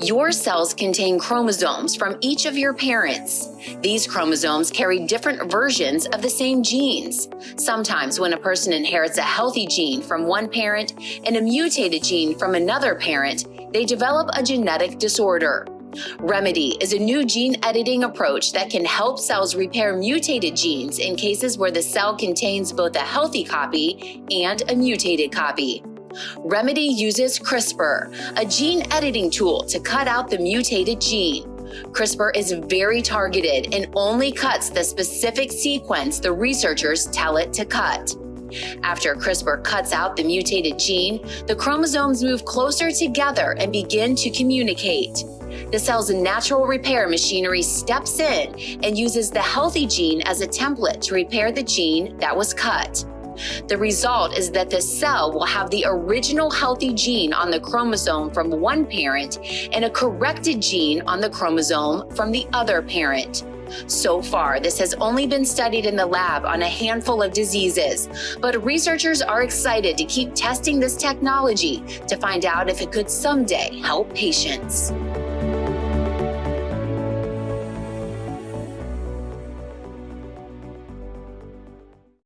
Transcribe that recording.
Your cells contain chromosomes from each of your parents. These chromosomes carry different versions of the same genes. Sometimes when a person inherits a healthy gene from one parent and a mutated gene from another parent, they develop a genetic disorder. Remedy is a new gene editing approach that can help cells repair mutated genes in cases where the cell contains both a healthy copy and a mutated copy. Remedy uses CRISPR, a gene editing tool to cut out the mutated gene. CRISPR is very targeted and only cuts the specific sequence the researchers tell it to cut. After CRISPR cuts out the mutated gene, the chromosomes move closer together and begin to communicate. The cell's natural repair machinery steps in and uses the healthy gene as a template to repair the gene that was cut. The result is that the cell will have the original healthy gene on the chromosome from one parent and a corrected gene on the chromosome from the other parent. So far, this has only been studied in the lab on a handful of diseases, but researchers are excited to keep testing this technology to find out if it could someday help patients.